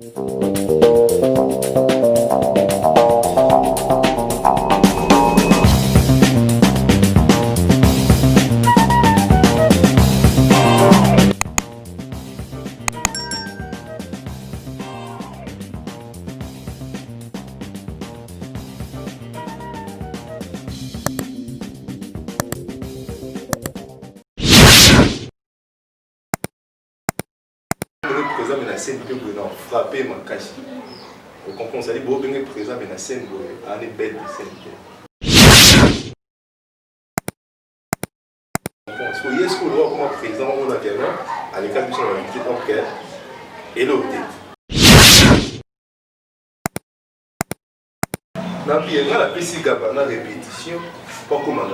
Présent mais la scène que vous n'en frappez ma cache. Vous comprenez ça dit beau bien présent mais la scène vous en est belle de scène. Parce que hier ce qu'on voit comme présent on a bien à l'école du son invité donc et l'autre. Na puis la PC gabana répétition pas comme on a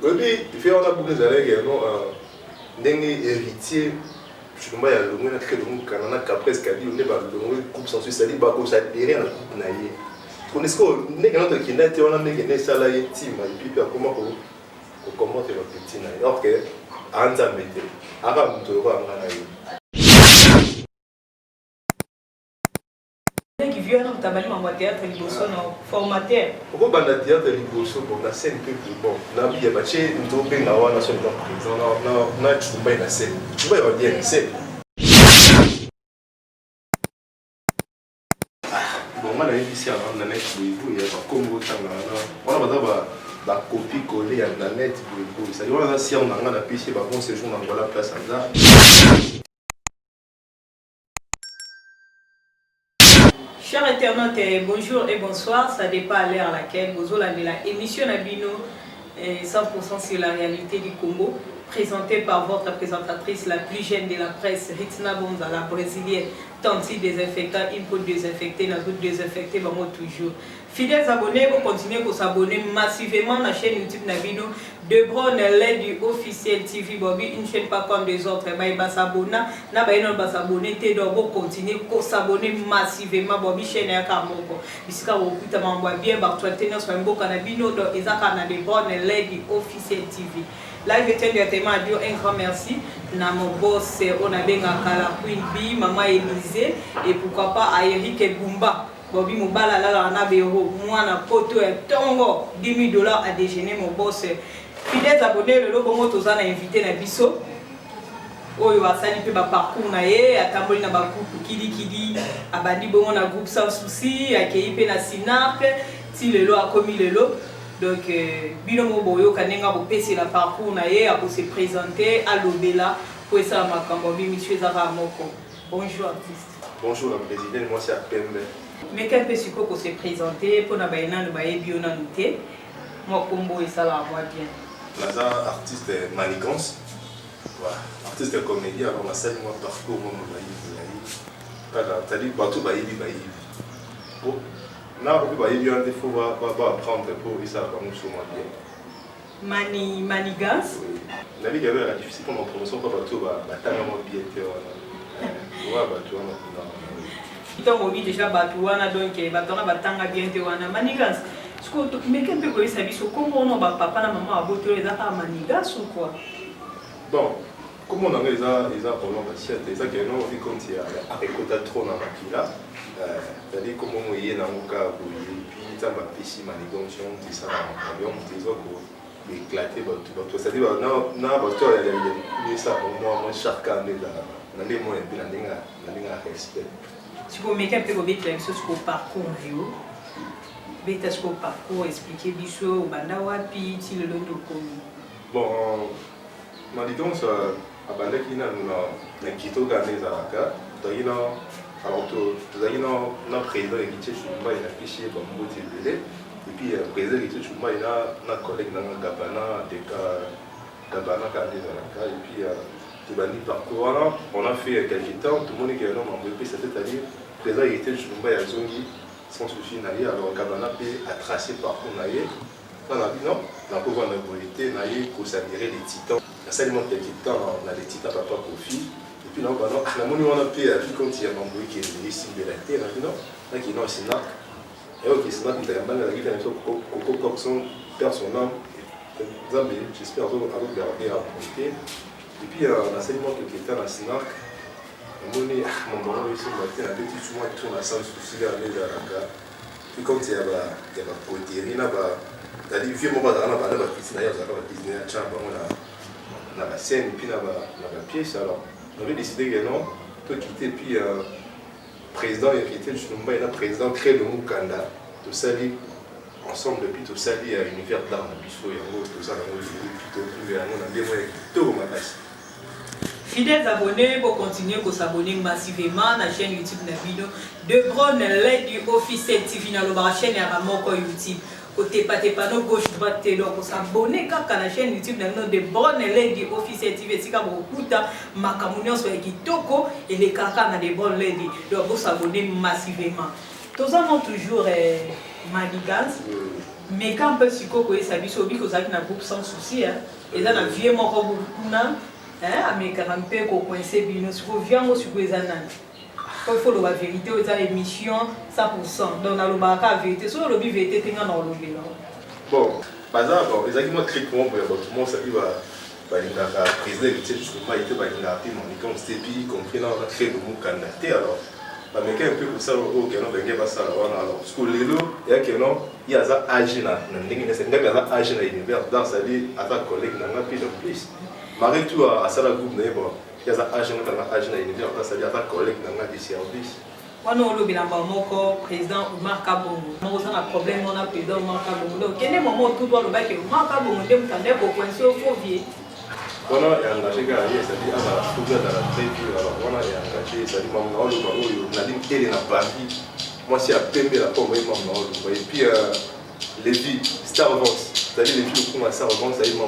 oui, tu fais on a beaucoup également héritier. Je ne sais pas si on a créé un après ce qu'a dit, on est dans le groupe sans suisse, c'est-à-dire que ça derrière le groupe naïe. On est ce qu'on est qui n'est on a mis ça là et team et puis comment on commente le petit naïe. Ok, Anza mette. Avant de voir un naïe. Qui vient dans ta balle en théâtre liboso non formateur. Pourquoi banda théâtre liboso pour la scène que bon, na bien baché ndo benga wana sur le présent na chumba na scène. Tu vas bien scène. Bon moi na ici avant na net boybo ya ba Congo tanga na. On va ba copie coller à la net boybo. Ça y on a si on a na piché ba bon séjour na voilà place en Chers internautes, bonjour et bonsoir. Ça dépend à l'heure à laquelle vous avez la émission Nabino 100% sur la réalité du Congo, présentée par votre présentatrice la plus jeune de la presse, Ritna Bonza, la brésilienne, Tanti désinfectant, input désinfecté, Nazout désinfecté, vraiment toujours. Fidèles abonnés, vous continuez à s'abonner massivement à la chaîne YouTube Nabino, de Bron, l'aide du officiel TV Bobby, une chaîne pas comme des autres, il va s'abonner, vous continuez à s'abonner massivement Bobby, chaîne à Kamoko. Bisika vous écoutez bien, Bartouatena, soit un beau canabino, donc ils ont de Bron, l'aide du officiel TV. Là, je tiens directement à dire un grand merci à mon boss, on a bien à Queen B, Maman Élisée, et pourquoi pas à Eric Bumba. Bobby Moubala, là, on a béro, moi, on a poto et tongo, $10,000 à déjeuner, mon boss. Fidèles abonnés, le logo moto, on a invité na biso. Oyo asali pe ba parcours na ye, atamboli na ba groupe Kidi, abandi bongo na groupe sans souci, akei pe na Sinap, ti lelo akomi lelo. Donc, Binomo Boyo Kanenga pour passer la parcours pour se présenter à l'Obela pour ça ma cambobi monsieur Zara Moko. Bonjour artiste. Bonjour la présidente, moi c'est Apembe. Mais quel peu suko pour se présenter pour na baina no baye bio na nité. Moi combo et ça la voix bien. Laza artiste manigance. Voilà, artiste comédien alors ma scène moi parcours moi bayi. Voilà, t'as dit bateau bayi. Bon. Là, on peut bien des fois apprendre pour ça comme sur moi bien. Manigas. La vie avait la difficile pour mon promotion pas bateau batanga moi bien te wana. Ouais bateau wana. Donc on vit déjà bateau wana donc bateau na batanga bien te wana manigas. Ce que mais quel peu que ça dit sur comment on va papa na maman a boté les affaires manigas ou quoi. Bon, comment on a les pour l'ambassade, les a qui ont vu comme si avec côté trop dans la kila. C'est-à-dire comment on y est dans le cas où puis ça va pisser manigance on dit ça on dit ça pour éclater bateau c'est-à-dire non bateau il y a ça pour moi chaque année dans les mois et puis la ligne respect. Tu peux mettre un peu de choses sur le parcours vieux. Beta sur le parcours expliquer biso banda wapi ti le londo komi. Bon manigance à banda qui na kito gane za ka toyina alors tu as un président qui est Chumba, il a fiché comme mot et puis le président qui est Chumba, il a un collègue dans le Gabana, Gabana et puis tu vas dire parcours. On a fait quelques temps, tout le monde qui est un homme en BP, c'est-à-dire le président qui était Chumba, il a zongi sans souci, alors Gabana a tracé parcours. On a dit non, on a pu voir la volonté, on a eu pour s'admirer les titans. Il y a seulement quelques temps, on a les titans papa profit. Et puis là, on a fait comme si il y a un membre qui est ici de la terre, non, là qui est dans le Sénat. Et ok, c'est là que tu as mal à la vie, Coco Coxon perd son âme. J'espère que vous avez gardé à la volonté. Et puis, on a seulement quelques temps dans Sinac. On a dit, mon maman, il s'est battu un petit souvent qui tourne à 100 soucis à l'aise à la gare. Puis, quand il y a la poterie, il y a des vieux moments dans la piscine, il y a la piscine à Tchamba, on a la scène, et puis on a la pièce. Alors, on avait décidé que non, on peut quitter. Puis, le président, il a quitté le Chinois, et le président crée le Mukanda, tout ça, ensemble depuis tout ça, il y a un univers d'art, tout ça, Fidèles abonnés, pour continuer à s'abonner massivement à la chaîne YouTube Nabino. De Bron, l'aide du officiel TV dans la chaîne Yaramoko YouTube. Côté patépano gauche droite, donc s'abonner quand la chaîne YouTube Nabino de Bron, l'aide du officiel TV. Si vous écoutez, ma communion soit Kitoko et les caca dans des bonnes lady. Donc vous s'abonner massivement. Tous avons toujours manigance. Mais quand on peut se dire que ça a un groupe sans souci, et là, on a vieux mort mais quand on peut coincer, il faut la vérité, il y a l'émission 100%. Donc, on a la vérité. Si on a la vérité, on a la vérité. Bon, par exemple, les arguments très courants pour tout le monde, ça dit que la présidente justement était comme c'était puis compris dans la créer de mon candidat. Alors, mais un peu pour ça, au Canon, il y a ça alors. Parce que les lots, il y a ça âgé là, il y a ça âgé là, l'univers dans sa vie, à ta collègue, dans la pays de plus. Malgré tout, à ça, la groupe, il y a ça âgé là, l'univers dans sa vie, à ta collègue, dans la service. Quand on a le président Omar Kabongo, on a un problème, on a le président Omar Kabongo. Quel est le moment où tout doit le bac et Omar Kabongo, on a un coincé au fauvier. On a engagé c'est-à-dire à la trouver dans la vraie vie. Alors on a engagé, c'est-à-dire on a dit qu'elle est dans Paris. Moi c'est à Pembe la pomme et puis les filles Star Wars, c'est-à-dire les filles qui ont Star Wars, c'est-à-dire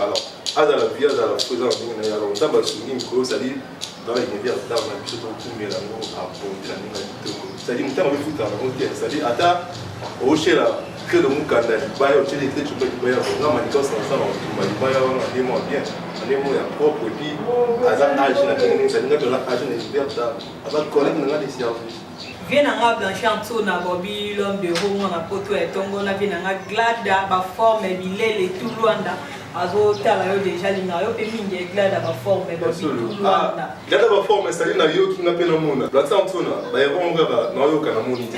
alors à la vie, à la faisant alors on a souligné que c'est-à-dire dans l'univers d'art on a plutôt trouvé la mort à porter la ligne, c'est-à-dire on a fait un c'est-à-dire à ta au chez là que le monde candidat bail au télé tu peux bail on a manigance ensemble on dit bail on est moins bien on est moins propre et puis à ça âge na tenir ça n'est que l'âge na liberté à ça collègue na des services vient en Blanchanto na Bobby l'homme de Rome on a poto et tongo na vient en glada ba forme bilé tout Luanda azo tala yo déjà linga yo pe mingi glada ba forme Bobby tout Luanda glada ba forme c'est na yo qui n'appelle mona Blanchanto na ba yo ngaba na yo kana moni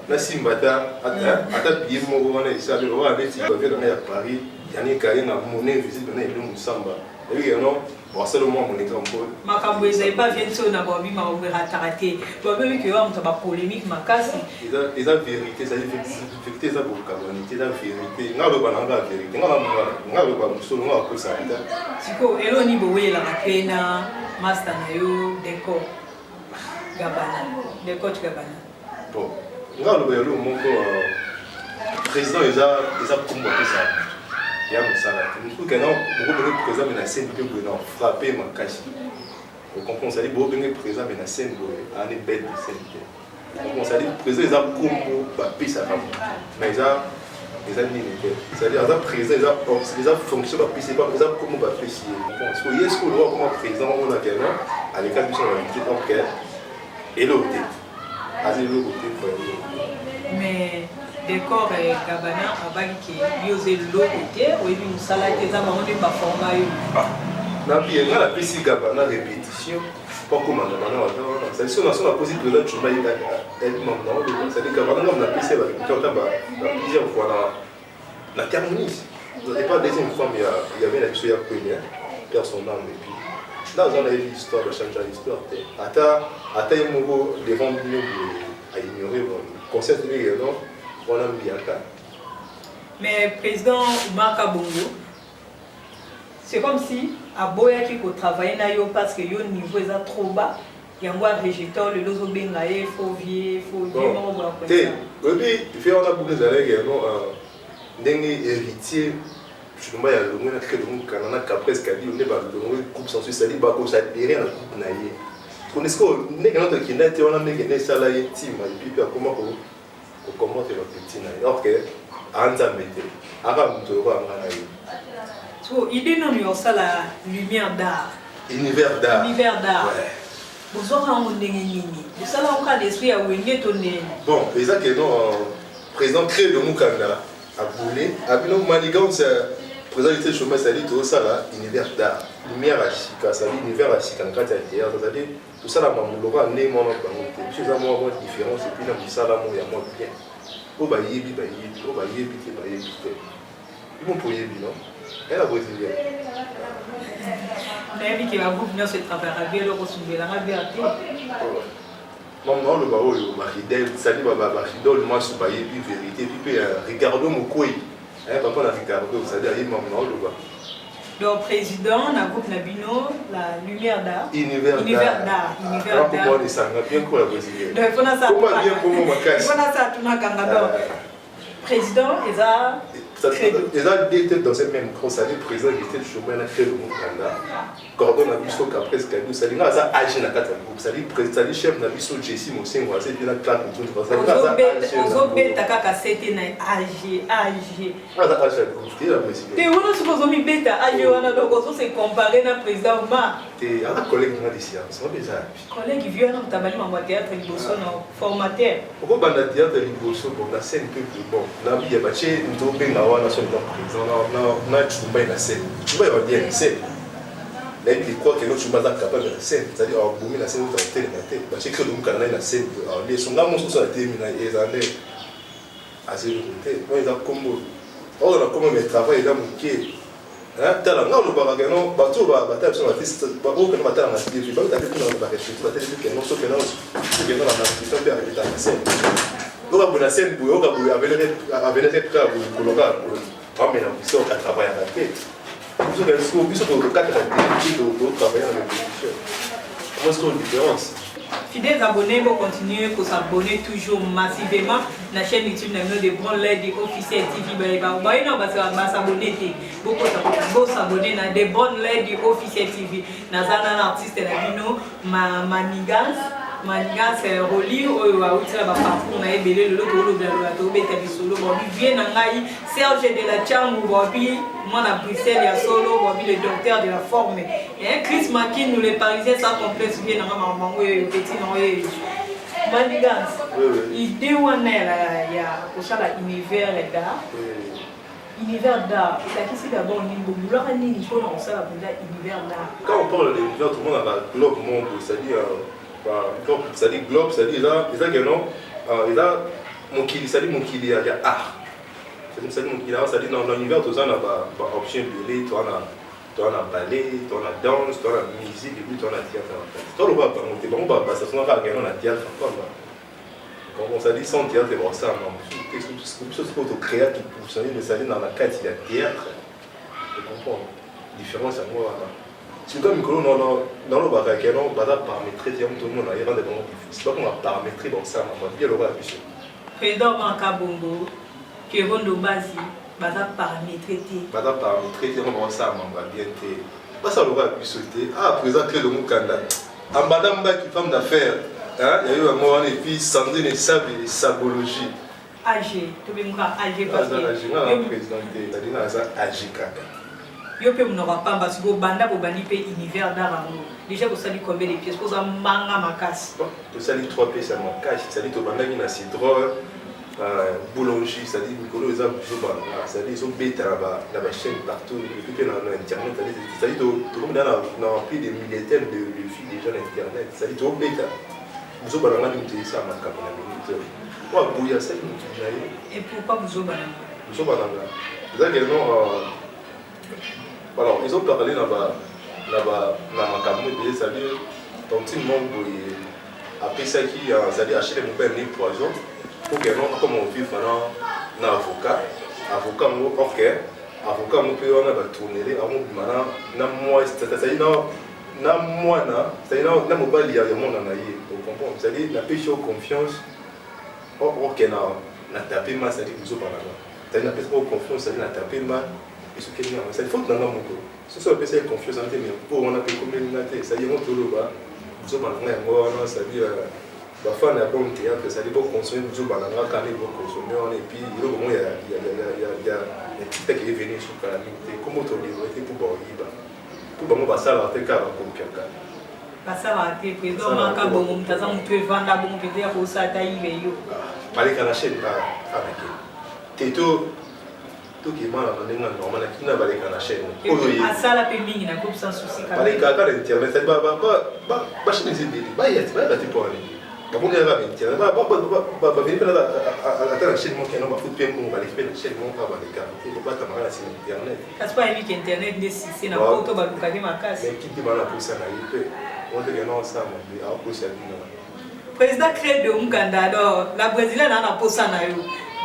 na simba ta ata biye mo wana isabe wa beti ba vient na Paris yani kaye na monnaie visible na ile musamba et non bon c'est le moment mon exemple makambo ezai pas vient sur na Bobby ma ouvrir raté Bobby que on ta polémique makasi ils a vérité ça vérité ça pour canonité la vérité ngalo bananga vérité ngalo ba musolo ngalo ko ça siko elo ni bowe la pena master na yo décor Gabana bon ngalo ba yo mon président ils a combattu ça il y a ça là tout que non beaucoup de présents mais la scène que non frapper ma cache on comprend ça dit beaucoup de présents mais la scène on est bête de scène on ça dit présent ils ont combo ba pisa femme mais ils ont dit c'est-à-dire ils ont présent ils ont fonction ba pisa pas ils ont combo ba pisa parce que est-ce que le roi comme président on a quelqu'un à l'écart du son habitude donc et l'autre assez l'autre mais décor et Gabana abaki qui yose l'autre ou il nous salade des amants de ba forma yo na bien na la pesi Gabana répétition pas comme on a ça c'est on a posé de là tu vas y elle maintenant ça dit Gabana on a pesi plusieurs fois la terminus c'est pas deuxième fois mais il y avait la première personne dans et puis là on a eu l'histoire de changer l'histoire ata imoko devant nous à ignorer le concept de non on a bien ça mais président Omar Kabongo c'est comme si à Boya qui ko travailler na yo parce que yo niveau est trop bas yango rejeteur le lozo benga e faut vier mon bon après ça oui puis on a beaucoup de années également ndenge héritier je ne sais pas le monde que le monde canana presque dit on est pas le monde coupe sans suisse ali ba ko ça derrière la coupe na ye connaissez ko ndenge notre qui n'était on a ndenge ne sala ye team et puis comment comment te le petit na alors que anza mete aka mto ko ngana ye so idée non yo ça la lumière d'art univers d'art vous aurez un ndenge nini vous ça là on a l'esprit à wenge tonné bon et ça que non président crée le Mukanda a boulé a bino manigance président du chômage, c'est-à-dire tout ça là, univers d'art, lumière à Chica, c'est-à-dire univers à Chica, quand il y a c'est-à-dire tout ça là, mon Laura, né, mon nom, tu sais, moi, moi, différence, et puis là, ça là, moi, il y a moi bien. Oh, bah, yébi, oh, bah, yébi, ils vont pour yébi, non? Elle a besoin de bien. Mais vu qu'il va venir se travailler bien, le ressouver, la vérité. Non, le barreau, ma fidèle, ça dit, ma fidèle, moi, je suis pas yébi, vérité, puis regardons mon couille. Papa n'a regardé, c'est-à-dire, il m'a demandé le bas. Donc, président, la groupe Nabino, la lumière d'art. Univers d'art. Univers d'art. Comment on est ça? On a bien quoi la brésilienne? Donc, il faut ça. Comment bien comment on casse? Il faut ça, tout le monde. Président, ils ont des têtes dans cette même grosse année, président qui était le chômage, qui a fait le Mukanda. Cordon a vu ce qu'après ce qu'il y a eu, ça dit, non, ça a agi dans le groupe. Ça dit, Chef n'a vu ce Jessie Moussin, on va essayer de la claque autour de ça. Aux autres bêtes, t'as c'était agi. Ah, ça a agi dans le groupe, c'est la brésilienne. Et on a supposé que bêta agi, on a donc aussi comparé à président Ma. Et un collègue qui m'a dit, c'est pas bizarre. Collègue qui vient dans ta balle, en théâtre, il bosse en formateur. Pourquoi dans le théâtre, il bosse en la scène peu plus bon? Là, il y a des bâchés, nous avons bien la nation de président, on a trouvé la scène. Tu vois, il va dire une scène. Là, il croit que notre chemin est capable de la scène. C'est-à-dire, on a la scène, on a été la tête. Parce que nous avons la scène. Les sondages sont terminés, ils ont l'air assez limités. Moi, ils ont comme. On a comme un travail, ils ont manqué. Tala nga lo baka no bato ba bata so artiste ba ko kana bata na TV ba ta ko na ba ke tu ba te ke no so ke na so ke na na artiste ba ke ta scène no ba bona scène bu yo ka bu avec pra bu ko lo ka ba me na so ka travailler à la tête so que so biso ko ka ta qui do travailler avec production comment est-ce qu'on différence. Fidèles abonnés, vous continuez à s'abonner toujours massivement à la chaîne YouTube de Branley de Officiel TV. Vous s'abonner, vous s'abonner à des Branley de Officiel TV. Nous avons un artiste Manigas Roli ou Aoutia Baparou, on a ébélé le loto de la Tobé Solo, Bien Nangaï, Serge de la Tchangou, moi à Bruxelles, il y a Solo, le docteur de la forme. Et Chris Makin, nous les Parisiens, ça complexe, bien dans petit Noé. Manigas, il dit où on est là, il y a pour ça l'univers d'art. Univers d'art, et qui c'est d'abord une boule, il faut lancer l'univers d'art. Quand on parle de l'univers, tout le monde a le globe monde, c'est-à-dire. C'est-à-dire globe, c'est-à-dire il a mon kili, c'est-à-dire mon kili, il y a art. C'est-à-dire mon kili, c'est-à-dire dans l'univers, tu as une option belé, tu as ballet, tu as danse, tu as musique, et puis tu as théâtre. Tu as le bas, tu as le bas, ça se voit qu'il y a un théâtre. Quand on s'est dit sans théâtre, c'est ça, quelque chose pour te créer, qui fonctionne, mais c'est-à-dire dans la carte, il y a théâtre. Tu comprends? Différence à moi. Si vous avez dans le bagage, on va paramétrer, tout le monde a des bons difficiles. C'est pas qu'on va paramétrer dans ça, on va bien le voir. Président Mankabongo, qui est bon de base, on va paramétrer. On va paramétrer, on va ça, on va bien te. Pas ça, on va plus sauter. Ah, président Clé de Moukanda. En madame qui femme d'affaires, il y a eu un moment, et puis Sandrine et Sable et Sabologie. AG, tu veux me dire AG parce que. Président, il a dit AG Kaka. Yo pe munova pamba sigo banda ko bandi pe univers d'art. Déjà vous savez combien de pièces pour ça manga makas. Tu sais 3 pièces à makas, ça dit to banda qui na cidre boulangerie, ça dit Nicolas les a ça dit ils ont bêta là-bas chaîne partout et puis dans internet ça dit tout le monde a plus de milliers de filles déjà sur internet, ça dit tout bêta. Vous avez pas de ça à makas pour la moi bouilla ça et pourquoi vous avez vous avez également alors, ils ont parlé dans ma caméra, c'est-à-dire, Tontine Mongo après ça qui c'est-à-dire acheter mon père poison pour que nous, comme on vit maintenant, un avocat, ok, avocat, on peut tourner, on moi, c'est-à-dire, c'est-à-dire, na mobile, il y a le monde en aïe, vous comprenez, c'est-à-dire, la pêche confiance, ok, na tapé ma, c'est-à-dire, vous avez parlé, c'est-à-dire, la pêche confiance, c'est-à-dire, la tapé ma. C'est une faute dans mon corps. Ce soit une confiance en mais pour on a pu communiquer. Ça y est, on peut le voir. Vous avez un ça dit, la fin de la bonne théâtre, ça dit, pour consommer, vous avez un quand il faut consommer, et puis il y a un petit qui est venu sur la calamité. Comment tu dis, pour boire, pour boire, ça va faire car comme quelqu'un. Ça va être président, on a bon, on peut vendre bon, peut-être pour ça, taille, mais yo. Pas les canachés, avec Této. tout qui m'a donné un normal qui n'a pas les cannes à chaîne. À ça la pémine n'a coupe sans souci. Pas les caca d'internet, c'est pas chez les idées, pas y être, pas la type pour aller. Bah, on est là, internet, venir à la chaîne, mon canon, ma foot bien, on va les faire, la chaîne, mon pas les gars, il faut pas t'amarrer sur internet. Parce pas évident qu'internet c'est n'a pas auto baluka de ma casse. Mais qui dit mal pour ça, on te gagne ensemble, à opposer à nous. Président crée de Muganda, la Brésilienne a posé ça.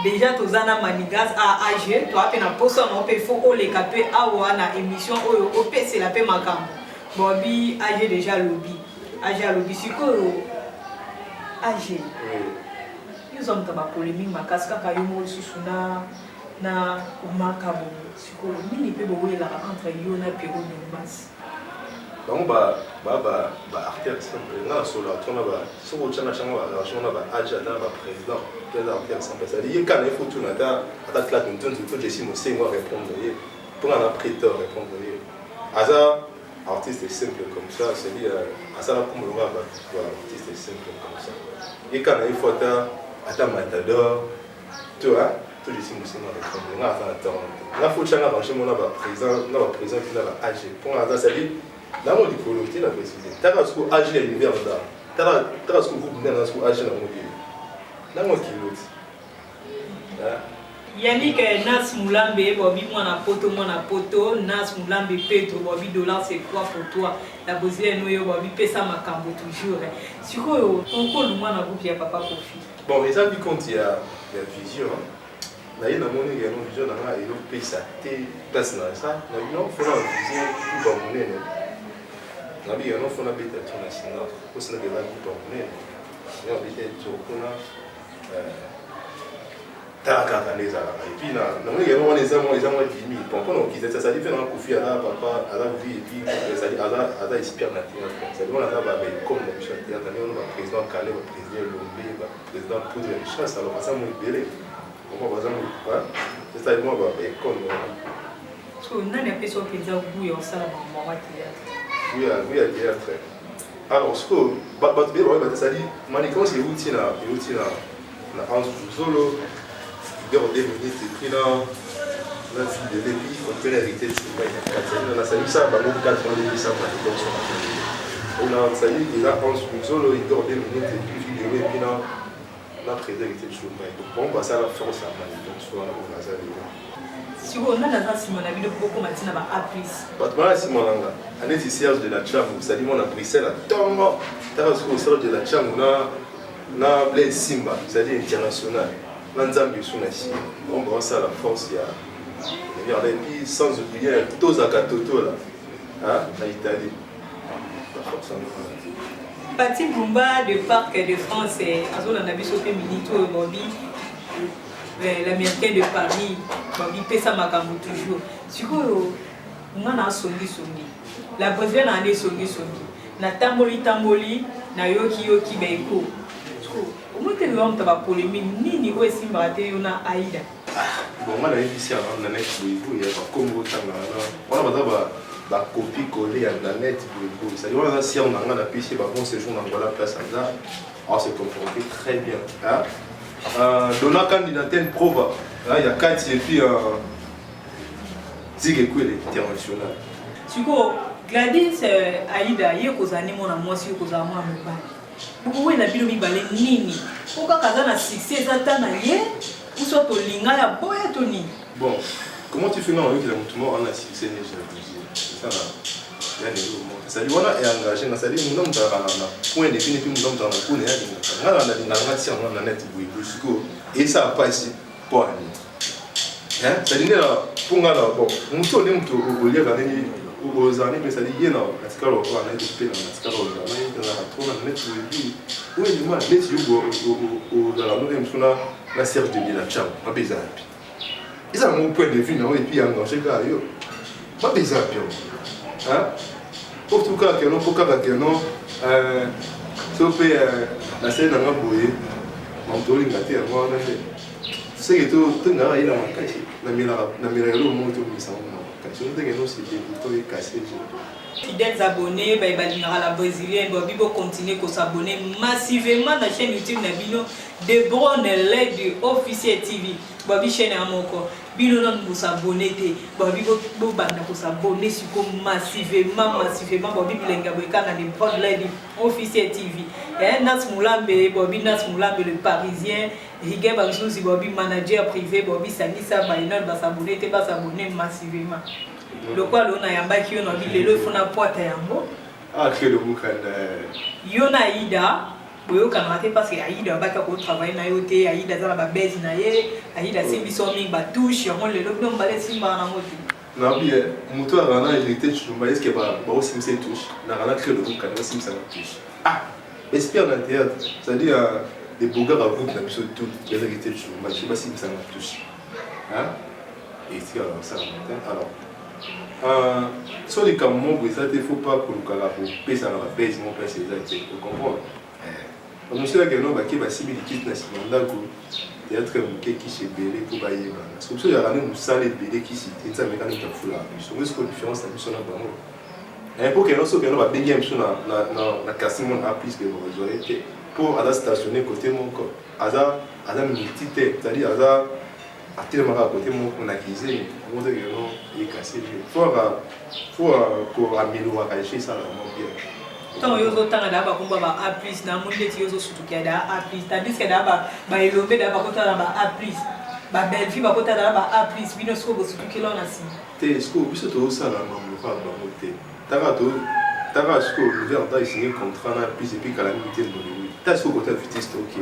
Déjà, tous les manigas à AG, toi, tu as posé ça, on peut faire les capés à une émission, au P, c'est la paix macam. Bobby, AG déjà lobby. AG lobby, c'est quoi AG? Nous sommes dans la polémique, ma casque, quand il y a eu na macabo. C'est quoi? Mini peu de la entre Yona et Pérou de masse. Donc, artère simple, on a sur la tourne, sur le channel, on a adjudant, président, artère simple. C'est-à-dire, quand il faut tout, on a claqué une tonne, il faut que je me répondre, pour un prêteur répondre. Hasard, artiste est simple comme ça, c'est-à-dire, hasard, comme on va, artiste est simple comme ça. Et quand il faut attendre matador, tu vois, tout je suis me répondre. On a attendre. On a faut changer arrangement, on a président qui n'a pas âgé. Pour un hasard, c'est-à-dire, là, on dit que la précision. Tu as ce que agir à l'univers là. Tu as ce que vous venez à ce que agir dans mon vie. Là, on dit Yannick Nas Moulambe, Bobby Mwana Poto, Nas Moulambe Pedro, Bobby dollar c'est quoi pour toi? La Brésilienne, Bobby Pesa Makambo toujours. C'est quoi, on peut le moins à vous qui a papa pour fille. Bon, mais ça, vu qu'on y a la vision, là, il y a une vision dans la Pesa, place dans ça, il y a une vision pour mon na bi yono fona beta tuna sina kusina ke la kuto ne yo bi te tsokuna ta ka kaneza et puis na moi yono on les amours dimi pour qu'on qui ça dit faire un coup à la papa à la vie et puis ça dit à la inspire na tia ça dit on a ba comme le chef tia on va président Calais le président Lombe le président Poudre de chasse alors ça moi belé on va pas quoi c'est ça moi ba comme so na ne peso pizza bu yo sala mama tia. Oui, il y a théâtre. Alors, ce que ça dit, Manicon, c'est outil là, en solo, il y a des minutes, et puis là, la fille de l'épi, on peut l'hériter de ce qu'il y a 4 ans. On a salué ça, on a 4 ans, on a salué, il a en solo, il y a des minutes, et puis vidéo, et puis là, on a prédit de ce qu'il y a. Bon, ça la force à Manicon, soit on a salué. Si on a la Simon, on a vu beaucoup maintenant à appris. Batman Simon Langa, on est ici de la chambre, c'est-à-dire on a pris ça là, tombe, t'as reçu au sort de la chambre, on a blé Simba, c'est-à-dire international, l'ensemble du Sunasi. On voit ça la force, il y a et puis sans oublier tous à Katoto là, hein, en Italie. La force en Pati Bumba de Parc de France, Azol en a vu sauter Milito Bobby. L'américain de Paris, Bobby Pesa Makambo toujours. Si on a songi. La Brésilienne a songi. Na tamboli, na yoki beiko. Au moins, tu as une polémique, ni où est-ce que tu as Aïda. Bon, moi, je suis ici à la net, il y a Congo, on a copie collée à la net, c'est-à-dire on a si on a un PC, on séjour dans la place hasard, on s'est comporté très bien. Dans la candidature prova, il y a 4 et puis Zigekoué l'international. Tu vois, Gladys Aïda, il y a des animaux à moi, si vous avez moi à me battre. Pourquoi il y a des gens nini? Pourquoi il y a un succès, ou soit au linga ya boya toni. Bon, comment tu fais là avec le mouvement on a succès déjà? C'est ça là. Il y a des gens. Ça dit on a engagé, ça dit nous sommes dans un point défini puis nous sommes dans un point néant. On a on a net et ça pas ici pour aller. Hein? Ça dit là pour nga là bon, on tourne au lieu d'aller aux années mais ça dit il y a là, parce que on a été payé dans la on a net oui, moi net au dans la nouvelle sona la serve de la chambre, pas besoin. Ils ont un point de vue et puis engagé gars yo. Pas besoin hein? Pour tout cas que non pour que non sauf la scène dans boyer. Mon tour ngati moi na c'est que tout ngara ila makashi na mira yo moto misamo kashi ndenge no c'est pour casser. Fidèles abonnés, la brésilienne, Bobby va continuer à s'abonner massivement à la chaîne YouTube Nabino de Bron LED officiel TV. Bobby chaîne à mon corps. bino non vous abonner te babi bo banda ko s'abonner sur massivement babi bilenga boka na des prod là officiel TV Nas Moulambe babi Nas Moulambe le Parisien Rigue Banzuzi babi manager privé babi Sanisa Bainol ba s'abonner te ba s'abonner massivement le quoi on a yamba ki on a bi lelo fona porte yango que le mukanda yona ida boyo kanate parce que aida ba ka ko travailler na yote aida za ba base na ye aida simbi so mi ba touche on le lobno mbale simba na moti na bien muto arana hérité chumba est-ce que ba aussi me touche na rana créer le mukanda sim ça touche espère dans théâtre c'est-à-dire des beaux gars à groupe na biso tout les hérité chumba je sais pas si ça touche et c'est alors ça alors sur les camons, il ne faut pas que le cas pour payer ça dans la base, mon père, c'est exact. Vous comprenez? Monsieur là, quelqu'un qui va cibler l'équipe nationale, d'accord, il y a très beaucoup qui s'est belé pour bailler. Parce que il y a un salle de belé qui s'est dit, ça me gagne une foule. Je pense que la différence, c'est mission là bas. Et pour quelqu'un qui va bailler un mission na casino à plus que vous aurez pour aller stationner côté mon corps. Ada militaire, c'est-à-dire ada à tel moment à côté mon accusé, mon Dieu non, il est cassé. Faut améliorer la chose ça vraiment bien. Tant yozo tanga da ba kumba ba A+ na monde ti yozo surtout qu'il y a da A+, tandis que da ba elombe da ba kota da ba A+, ba belfi ba kota da ba A+, bino sko bo surtout qu'il on a si. Te sko biso to ça là mamu fa ba moté. Taka sko le verre da signé contrat na A+ et puis kala milité de lui. Ta sko kota vitiste OK.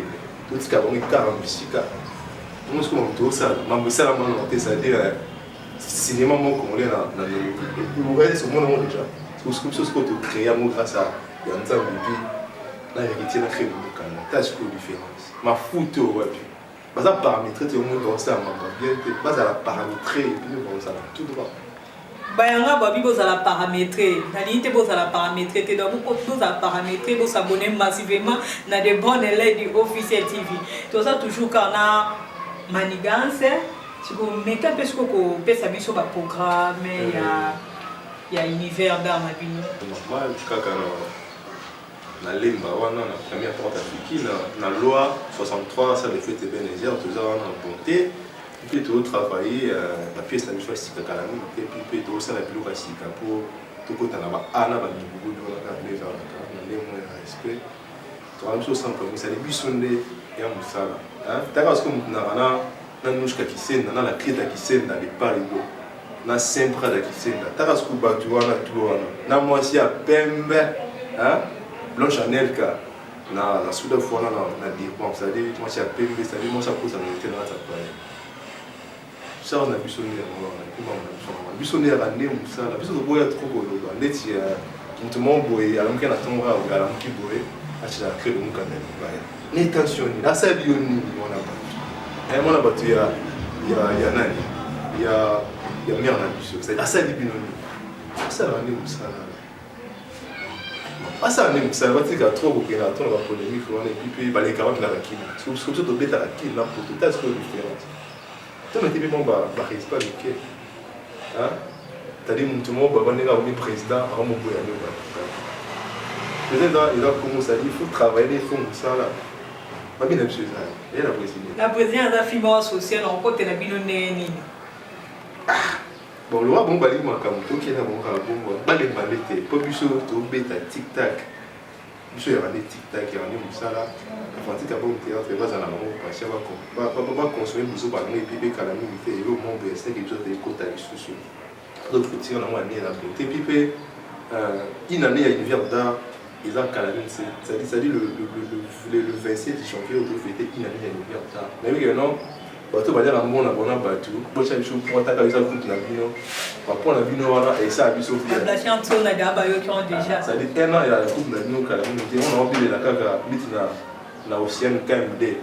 Tout ce qu'a bon 40 bisika. Nous ce qu'on to ça, mamu ça la mamu ça dire cinéma mon congolais na vous voyez ce monde déjà. Ce que tu crées grâce à Yanzam et puis là il retient la crème de Canada. T'as ce que différence. Ma photo ouais puis. Bas à paramétrer tout le monde dans ça m'a bien. Bas à la paramétrer et puis nous ça tout droit. Bayanga babi boz à la paramétrer. Nalite boz à la paramétrer. T'es dans beaucoup de choses à paramétrer. Boz s'abonner massivement dans des bonnes élèves du officiel TV. Tout ça toujours quand on a manigance. Si vous mettez un peu ce que vous faites sur le programme, il y a univers dans ma vie. Normal, na lemba wana na première porte africaine na loi 63 ça le fait bien les heures tout ça on a bonté et puis tout travailler la pièce la mission c'est quand même et puis tout ça la plus facile pour tout côté là bas ana ba nibugu do la les vers la lemba respect to am so sans problème ça les bisonde ya musala hein taka parce que na nushka kisenda na la clé qui senda les parigo na sempre da kisenda taka parce que batu wana tout wana na moi si a pembe hein Blanche Chanel ka na souda fois na dépense ça dit moi c'est pembe ça dit moi ça cause ça me était dans ça pas ça on a bisonné on a bisonné à l'année ou ça la biso boya trop golo ndeti ya tout le monde boye alors que na tonga au gala qui boye acha créer un canal baya ni tension ni la ça bioni on a pas on a battu il y a nani il y a mère na biso c'est ça binoni ça la ni ça ça on est ça va dire trop beaucoup là ton la polémique on est puis les carottes la kine parce que tout bête la kine là pour tout est-ce que différent toi mais tu bon ba pas OK hein t'as dit tout le monde va venir au président à mon boya le peut-être il a commencé à dire il faut travailler il faut ça là pas bien monsieur ça et la présidente a fibre sociale en côté la binoni bon le roi bon bali makamuto qui est là bon bon balé balé pour biso to beta tic tac biso ya balé tic tac ya ni musala afanti ka bon théâtre va za na mo passer va consommer biso ba ni pipe kala ni mité le monde c'est quelque chose de côté lisusu donc petit on a moi ni la beauté pipe une année à l'hiver d'art ils ont calé c'est-à-dire le 27 janvier au fêter une année à l'hiver d'art mais oui non bato balia na mona bona bato bocha biso pour ta kabisa groupe na bino pa pour na bino wana et ça biso la chanson na gaba yo qui ont déjà ça dit un an il y a le groupe na bino kala bino te on a obile la kaka bit na océan KMD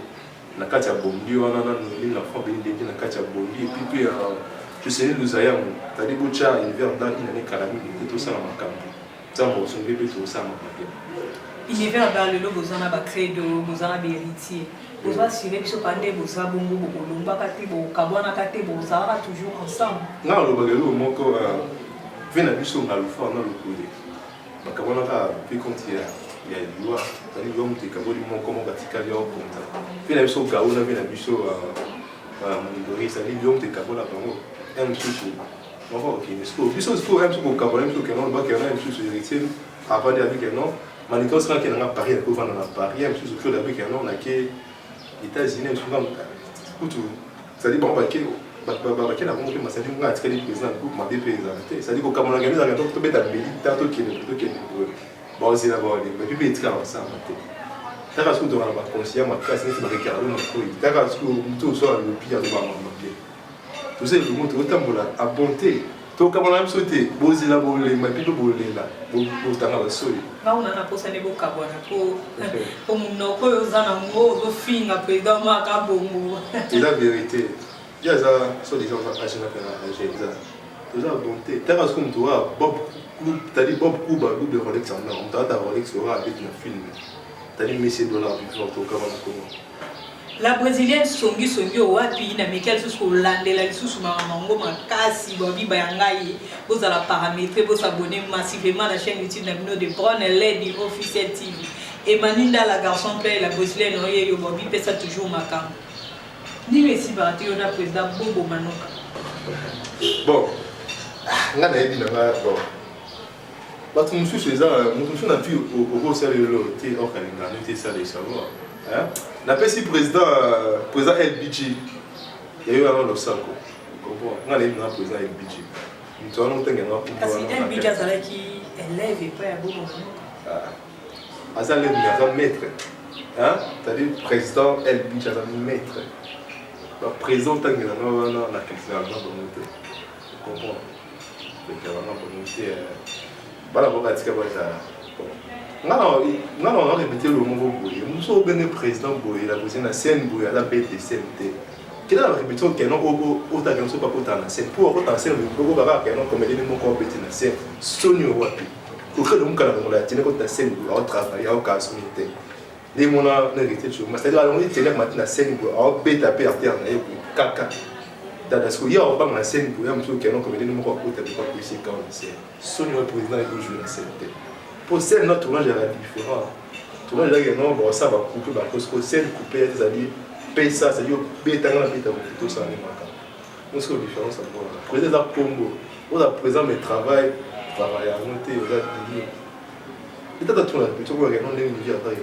na katia bondi wana na ni na fond BND na katia bondi et puis je sais nous ayam tadi bocha hiver dans une année kala bino tout ça na makambo ça mo son bébé tout ça ma univers dans le logo zana ba credo bozana be héritier vous assurez que ce pandé vous a bongo bolomba kati bo kabwana kati bo zara toujours ensemble na lo bagelo moko vena biso ngalo fa na lo kule bakabona ka puis quand il y a loi tani yo mute kaboli moko mo katika yo konta vena biso gauna vena biso Manigori, ça dit Lyon, t'es capable là, un souci. On va ok, mais ce qu'il faut, un truc au Cameroun, un truc que non, le bac, il y en a un truc sur les retiens, avant d'aller avec un nom. Manigori, c'est qu'il y en a Paris, il y en a Paris, un truc sur le avec un nom, on a qui États-Unis, un truc comme ça. Ça dit, bon, baquet, baquet, la bombe, ça dit, on a attiré les présidents, le groupe m'a dépaysé. Ça dit qu'au Cameroun, on a gagné, on a mettre à Béli, tantôt qu'il y a bon, c'est d'abord, mais puis, il y a un ça, t'as qu'à ce que tu as un conscient, ma classe, c'est de regarder mon couille. T'as qu'à ce que tu sois le pire de ma maman. Tout ça, le monde, autant pour la bonté. Tu as même sauté, bosé la boule, mais puis le boule là, pour t'en avoir sauté. Là, on a posé des beaux cabons pour mon nom, pour les animaux, aux filles, après, dans ma cabombo. C'est la vérité. Il y a ça, soit des gens qui ont acheté ça. Tout ça, bonté. T'as qu'à ce que tu as, Bob, t'as dit Bob Kuba, groupe de Rolex en or. On t'a Rolex aura avec un film. T'as dit $1000 du genre au Cameroun. La brésilienne Songi wapi na Michael sous landela sous mamango makasi bobi bayangai vous allez paramétrer vous abonner massivement à la chaîne YouTube de Brown Lady Officiel TV et Maninda la garçon père la brésilienne oye bobi pesa toujours makam ni messi barati on a président Bobo Manoka bon nga na yebi na ba bon bato mosusu eza moto mosusu na pi okosala eloko te okalinga no te sala esavoir na pesi président LBG il y a eu un losango comprends nga na yebi na président LBG moto wana otenge na parce que LBG azalaki élève epai ya Bobo Manoka aza lève mais aza maître c'est-à-dire président LBG aza maître président otangela na wana na question ya bango te comprends voilà pourquoi tu on a répété le mot Boye. Nous sommes bien président Boye, la présidente la scène Boye, la bête de CMT. Qui a répété que non au ta pas pour ta scène pour autant scène le gros baba que non comme les mots qu'on bête na scène sonio wapi. Pour que nous quand on la tient quand ta scène au travail au cas unité. Les mona n'hérité de mais c'est-à-dire on dit tenir maintenant scène Boye, au bête à terre na kaka. Parce qu'il y a pas la scène pour un truc que non comme les mots qu'on peut pas puisser quand c'est sonio président et toujours la CMT. Pour celle notre tournage est différent. Tournage là non bon ça va couper parce que celle coupée c'est-à-dire paye ça c'est-à-dire paye tant la paye tout ça n'est pas. Nous c'est la différence à voir. Président la Congo, on a présent mais travail à monter aux ateliers. Et t'as tout là plutôt que non les milliers de travail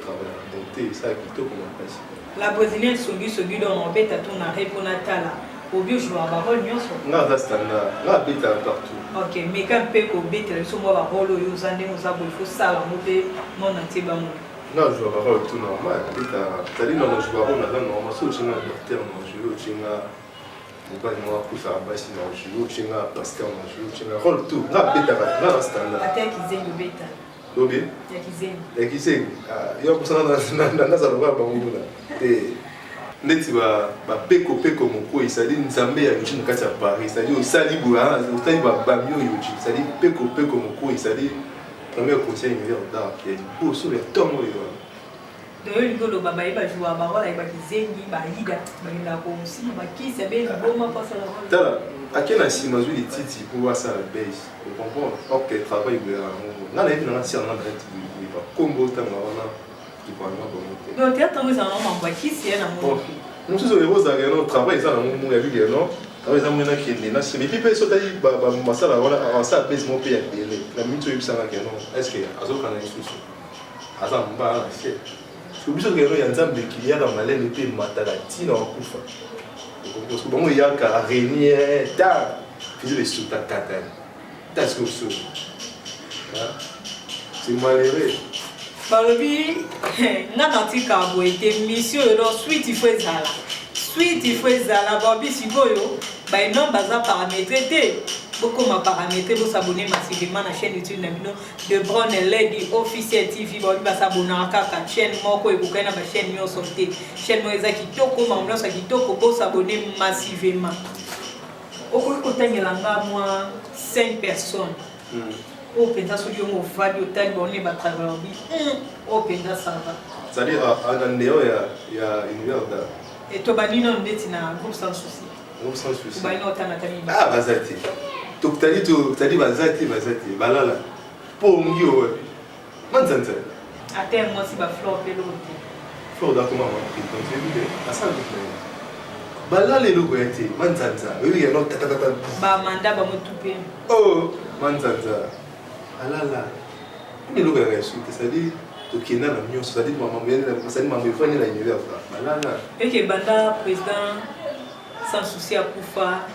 donc ça qui tout comme passe. La brésilienne Songi dans on bête à ton arrêt pour Natala. Au bio je vois parole nyonso. Na standard, la bête partout. OK, mais quand peut ko bête le somo ba rolo yo zande mo za bo il faut ça la moté mon antiba mo. Non, je vois parole tout normal. T'as dit non, je vois pas là normal, so chinga docteur non, je chinga pas moi pour ça basi non, je chinga pasteur non, je chinga rôle tout. Na bête na standard. Attaque zengo bête. Obi? Ya kizengo. Yo pour ça na za loba bango là. Neti ba peko moko isali nzambe ya nchini kati ya Paris c'est-à-dire osali boya osali ba bamio yoji c'est-à-dire peko moko isali premier conseil meilleur d'art qui est pour sur les tomo yo de ngolo baba iba jouer ba wala iba kizengi ba ida ba ila ko si ba ki se be boma pasa la tala akena si mazu li titi pour voir ça la base tu comprends OK travail boya na na na si on a direct ba kombo tanga wana donc tu as tant ça non ma qui c'est na mo nous sommes heureux d'aller au travail ça na mo ya bige non travail ça mo na qui na si mais puis ça tali ba masala wana avancer base mon pays belé la mito yebisa na que non est-ce que azoka na isusu asa mba na chef je biso que ya nzambe qui ya na malene pe matala tina okufa parce que bon ya ka renier ta fizu les sous ta katane tas que sous c'est malheureux balobi nga natika boete mission yo suite il faut ezala babi sikoyo ba non baza paramétré te beaucoup ma paramétré vous s'abonner massivement à la chaîne YouTube de Brown Lady Officiel TV babi ba s'abonner kaka chaîne moko ekoka na ba chaîne yo sorte chaîne mo eza kitoko mamlo sa kitoko bo s'abonner massivement okoko tangela nga moi 5 personnes au penza soki on va du hôtel bonne ba travailler au penza ça va c'est-à-dire à ndeo ya univers da et to banino ndeti na groupe sans souci banino tana tani ah bazati to tali bazati balala po ngio manzanza ate moi si ba flop pe l'autre flop da comment on peut contribuer à ça Bala les logos étaient manzanza. Oui, il y a notre tata. Ba mandat ba motoupé. Oh, manzanza. Alala. Les logos restent. C'est-à-dire, tu qui n'a la mieux. C'est-à-dire, maman, c'est-à-dire, maman, il faut aller à l'univers. Alala. Et que banda président sans souci à Koufa,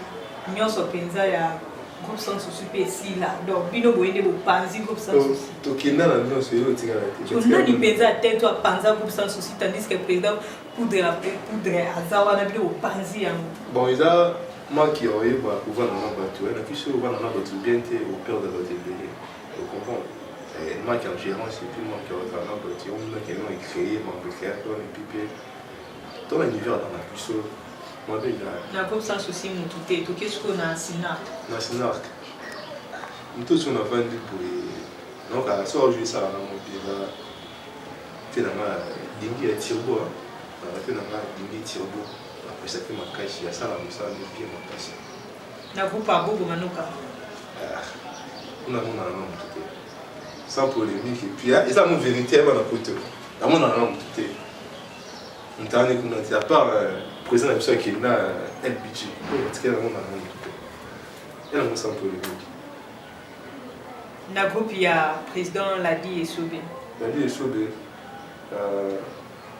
nous sommes pensa ya groupe sans souci ici là. Donc, bino boyende bo panzi groupe sans souci. Tu qui n'a la mieux, c'est eux qui ont été. On a dit pensa tête toi panza groupe sans souci tandis que le président poudre azawa na bino panzi yango. Bon, il a moi qui aurait pour pouvoir dans la voiture, et puis sur dans la voiture bien au père de votre bébé. Vous comprenez? Et moi qui en gérance, et puis moi qui aurait dans la voiture, on a qui ont créé, mon frère, on est pipé. Dans l'univers dans la puce, moi déjà. Na groupe sans souci mon tout est, tout qu'est-ce qu'on a Sinark. Na Sinark. Nous tous on a vendu pour les. Donc à ça aujourd'hui ça là mon pied là. Finalement, dingue est turbo. Finalement, dingue turbo. Après ça fait ma caisse, il y a ça là, ça les pieds mon caisse. Na groupe à Bobo Manoka. On a mon nom tout est. Sans polémique et puis et ça mon vérité avant la photo. Dans mon nom tout est. On t'a dit qu'on a dit à part président de l'absolu qui est là, LBG. Parce qu'il y a mon nom tout est. Il y a mon sans polémique. Na groupe il y a président Ladi et Sobé. Ladi et Sobé.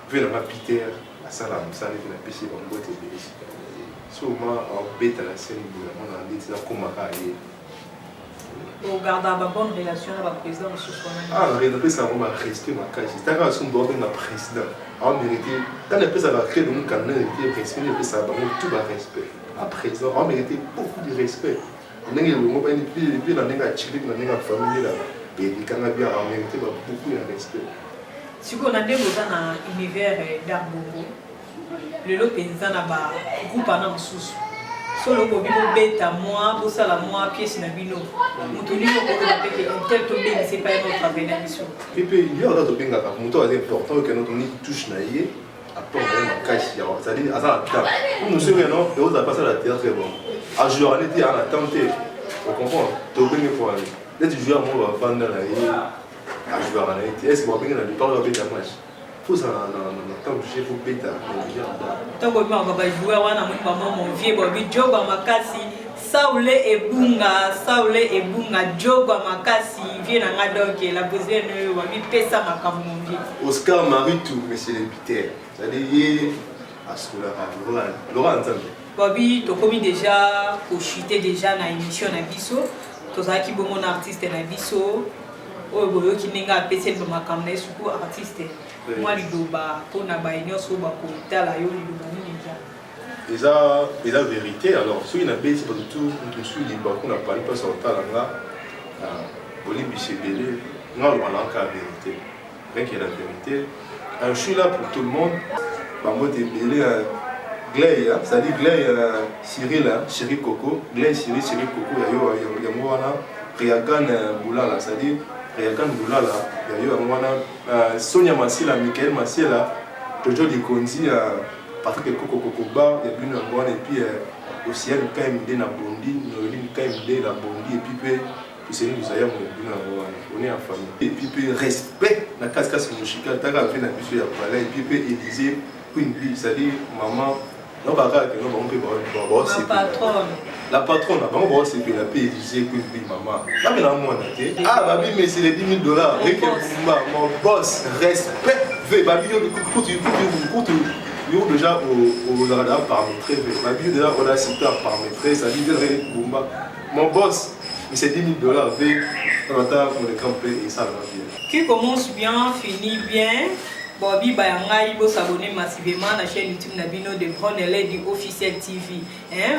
Vu dans ma Peter, la salle à ça, il a pêché dans le boîte et bien. Sûrement en bête à la scène, on a dit c'est comme un cahier. Au garde à bonne relation avec le président de Sousouana. Ah, la réalité, c'est un respect, ma caisse. C'est un son bord de la président. En vérité, quand on peut avoir créé le canal, il respect, il peut savoir tout le respect. À présent, en vérité, beaucoup de respect. On a dit puis on a chillé, on a famille là. Et quand on a bien en vérité, beaucoup de respect. Si on a des gens dans l'univers d'Arbongo, le lot paysan a un groupe en sous. Solo ko bino beta moi, bossa la moi pièce na bino. Mutuli ko ko na peke tel to bien c'est pas notre avenir mission. Et puis il y a d'autres benga ka muto est important que notre ni touche na yé après on a cache ya. Ça dit à ça là. Nous sommes non, et on a passé la terre très bon. À jouer on était en attente. On comprend. To benga pour aller. Là tu joues à moi va vendre la yé. À jouer on a été. Est-ce que on benga na pas le beta match. Faut ça dans temps j'ai pour beta. Tant que moi on va jouer wana mon vieux Bobby Job makasi Saoulé et Bunga Job makasi vient na donc la besoin wa mi pesa makamu mon vieux. Oscar Maritou monsieur le Peter. Ça dit à ce là Laurent Nzambe. Bobby to commis déjà pour chuter déjà na émission na biso. To ça qui bon mon artiste na biso. O boyo ki ninga pesa de makamu na suku artiste. Moi lidoba pour na ba nyonso ba ko tala yo lidoba ni déjà. Et la vérité, alors, si on a bien c'est pas du tout, on suit les balcons, on a parlé pas sur le talent là, Bolivie c'est belé, non, on a encore la vérité. Rien qu'il y a la vérité. Je suis là pour tout le monde. Moi, t'es belé, Glay, c'est-à-dire Glay, Cyril, Chéri Coco, Glay, Cyril Coco, il y a moi là, Riagan Boulala, c'est-à-dire Riagan Boulala, il y a moi là, Sonia Massila, Michael Massila, Jojo Likonzi, Patrick Coco Bar, il y a une bonne et puis aussi il y a une KMD na Bondi, une KMD na Bondi et puis c'est nous allons on est en famille. Et puis respect la cascade musicale, t'as fait la musique à parler et puis Élysée, Queen Bee, c'est-à-dire maman, non pas que non on peut voir c'est la patronne, on va c'est la paix Élysée, Queen Bee, maman. Là mais là moi on a babi mais c'est les $10,000 avec mon boss respect, fait babi pour déjà au radar paramétré, ma bio déjà on a cité paramétré, ça dit Bumba. Mon boss, mais c'est $10,000 avec un retard pour le camper et ça va bien. Qui commence bien, finit bien. Bobby Bayanga, il faut s'abonner massivement à la chaîne YouTube Nabino de Brown Lady Officiel TV.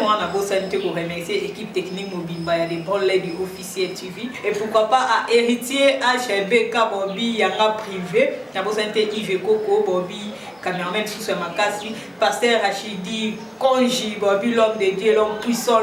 On a beau santé pour remercier l'équipe technique Mobimba, il y a des Brown Lady Officiel TV. Et pourquoi pas à héritier HBK Bobby Yanga privé. Il y a beau santé Yves Coco Bobby. Cameraman sous Makasi, Pasteur Rachidi, Konji, Bobby, l'homme de Dieu, l'homme puissant,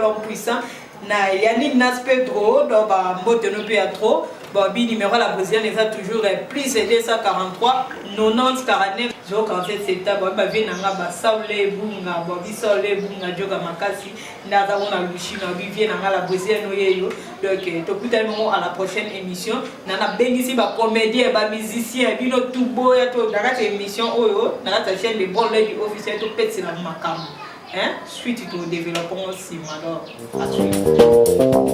na Yannick Nas Pedro, dans Mbote à trop, Bobby numéro la Brésilienne les a toujours plus 243 90 49 047 septembre, Bobby Nanga Saoulé Bunga, Bobby Saoulé Bunga, Joga Makasi, Naza Wona Luchina, Bobby Nanga la Brésilienne Oyeyo. Donc, tout tellement à la prochaine émission. Nana bénissi ba comédien, ba musicien, bino tout beau, dans cette émission, dans la chaîne de Bon Lady Officiel, tout pète c'est la macam. Hein? Suite, nous développons aussi, alors, à suivre.